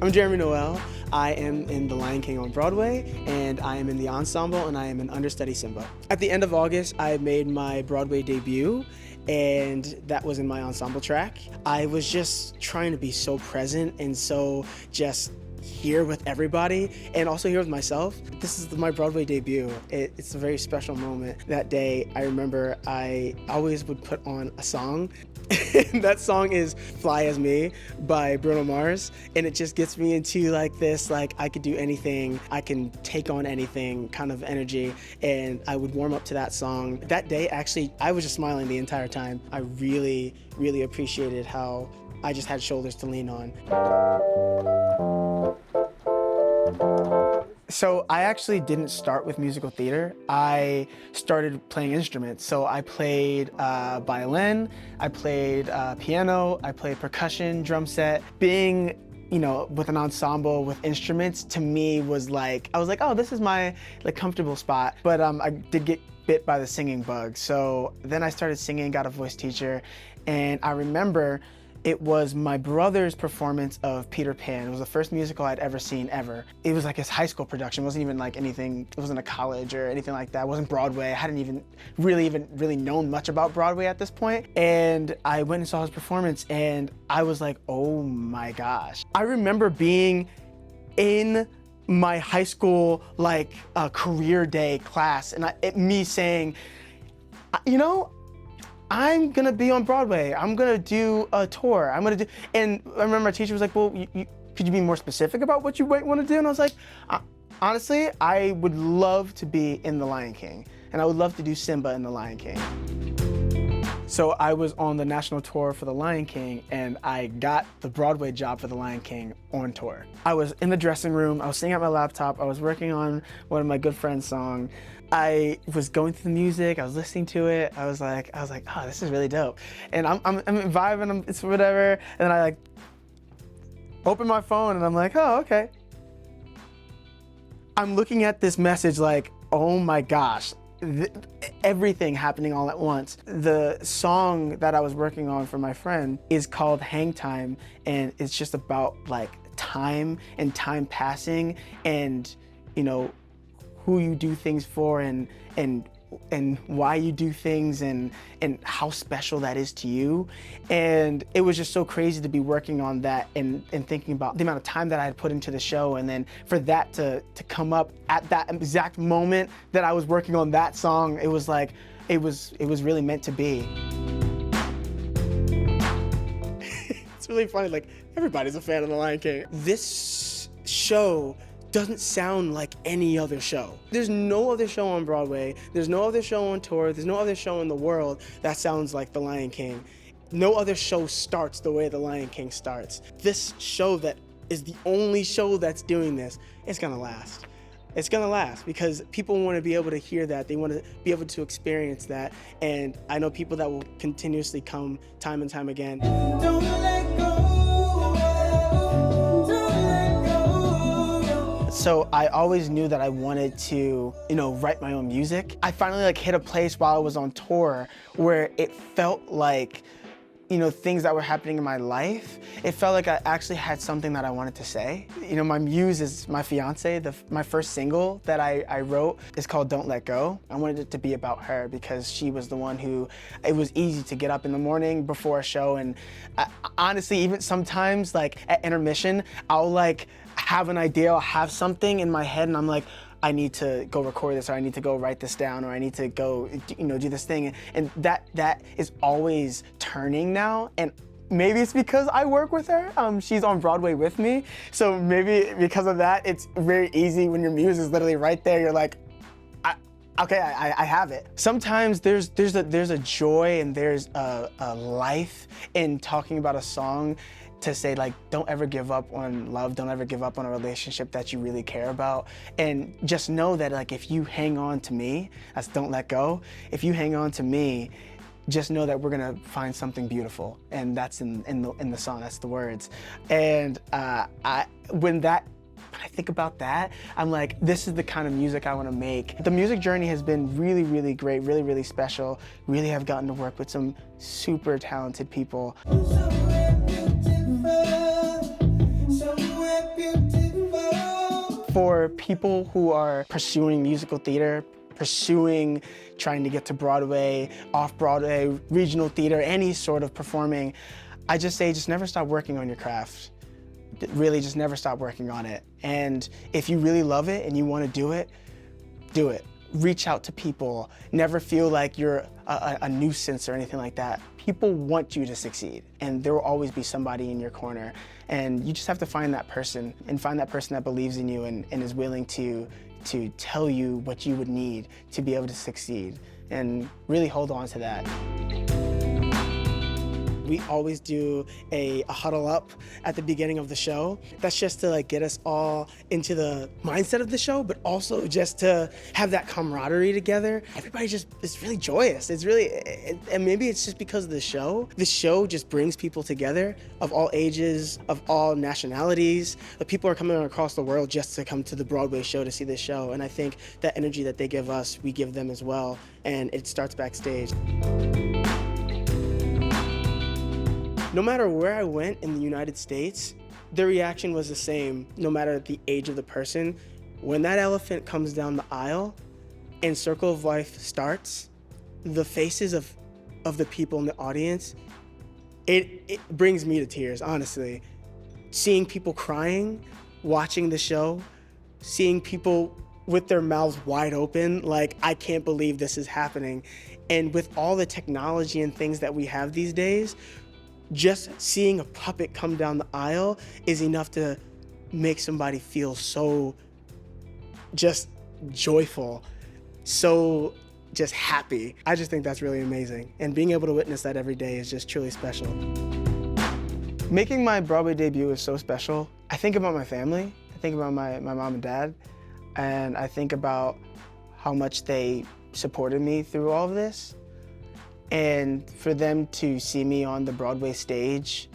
I'm Jeremy Noel. I am in The Lion King on Broadway, and I am in the ensemble, and I am an understudy Simba. At the end of August, I made my Broadway debut, and that was in my ensemble track. I was just trying to be so present and so just here with everybody and also here with myself. This is my Broadway debut. It's a very special moment. That day, I remember I always would put on a song. That song is Fly As Me by Bruno Mars, and it just gets me into like this, like I could do anything, I can take on anything kind of energy, and I would warm up to that song. That day, actually, I was just smiling the entire time. I really, really appreciated how I just had shoulders to lean on. So I actually didn't start with musical theater. I started playing instruments. So I played violin, I played piano, I played percussion, drum set. Being, with an ensemble with instruments, to me was like, I was like, oh, this is my comfortable spot. But I did get bit by the singing bug. So then I started singing, got a voice teacher, and I remember it was my brother's performance of Peter Pan. It was the first musical I'd ever seen, ever. It was like his high school production. It wasn't even like anything, it wasn't a college or anything like that. It wasn't Broadway. I hadn't even really known much about Broadway at this point. And I went and saw his performance, and I was like, oh my gosh. I remember being in my high school career day class, and me saying, I'm gonna be on Broadway. I'm gonna do a tour. And I remember my teacher was like, well, could you be more specific about what you might want to do? And I was like, honestly, I would love to be in The Lion King, and I would love to do Simba in The Lion King. So I was on the national tour for The Lion King, and I got the Broadway job for The Lion King on tour. I was in the dressing room, I was sitting at my laptop, I was working on one of my good friend's songs. I was going through the music, I was listening to it, I was like, oh, this is really dope. And I'm vibing, it's whatever, and then I open my phone and I'm like, oh, okay. I'm looking at this message like, oh my gosh, everything happening all at once. The song that I was working on for my friend is called Hang Time, and it's just about time and time passing, and who you do things for, and why you do things, and how special that is to you. And it was just so crazy to be working on that and thinking about the amount of time that I had put into the show, and then for that to come up at that exact moment that I was working on that song, it was like, it was really meant to be. It's really funny, everybody's a fan of The Lion King. This show doesn't sound like any other show. There's no other show on Broadway, there's no other show on tour, there's no other show in the world that sounds like The Lion King. No other show starts the way The Lion King starts. This show that is the only show that's doing this, it's gonna last. It's gonna last because people want to be able to hear that, they want to be able to experience that, and I know people that will continuously come time and time again. Don't let go. So I always knew that I wanted to, write my own music. I finally hit a place while I was on tour where it felt like, things that were happening in my life, it felt like I actually had something that I wanted to say. My muse is my fiance. My first single that I wrote is called Don't Let Go. I wanted it to be about her because she was the one who, it was easy to get up in the morning before a show, and honestly, even sometimes at intermission, I'll have an idea, I'll have something in my head, and I'm like, I need to go record this, or I need to go write this down, or I need to go, do this thing. And that is always turning now. And maybe it's because I work with her. She's on Broadway with me. So maybe because of that, it's very easy when your muse is literally right there. You're like, okay, I have it. Sometimes there's a joy and there's a life in talking about a song to say don't ever give up on love, don't ever give up on a relationship that you really care about. And just know that if you hang on to me, that's Don't Let Go. If you hang on to me, just know that we're gonna find something beautiful. And that's in the song, that's the words. And when I think about that, I'm like, this is the kind of music I want to make. The music journey has been really, really great, really, really special. Really have gotten to work with some super talented people. Somewhere beautiful, somewhere beautiful. For people who are pursuing musical theater, pursuing trying to get to Broadway, off-Broadway, regional theater, any sort of performing, I just say just never stop working on your craft. Really just never stop working on it. And if you really love it and you want to do it, do it. Reach out to people. Never feel like you're a nuisance or anything like that. People want you to succeed, and there will always be somebody in your corner. And you just have to find that person, and find that person that believes in you and is willing to tell you what you would need to be able to succeed. And really hold on to that. We always do a huddle up at the beginning of the show. That's just to get us all into the mindset of the show, but also just to have that camaraderie together. Everybody just is really joyous. It's really, and maybe it's just because of the show. The show just brings people together of all ages, of all nationalities. The people are coming across the world just to come to the Broadway show to see this show. And I think that energy that they give us, we give them as well. And it starts backstage. No matter where I went in the United States, the reaction was the same, no matter the age of the person. When that elephant comes down the aisle and Circle of Life starts, the faces of the people in the audience, it brings me to tears, honestly. Seeing people crying, watching the show, seeing people with their mouths wide open, like, I can't believe this is happening. And with all the technology and things that we have these days, just seeing a puppet come down the aisle is enough to make somebody feel so just joyful, so just happy. I just think that's really amazing. And being able to witness that every day is just truly special. Making my Broadway debut is so special. I think about my family. I think about my mom and dad. And I think about how much they supported me through all of this. And for them to see me on the Broadway stage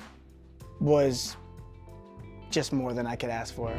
was just more than I could ask for.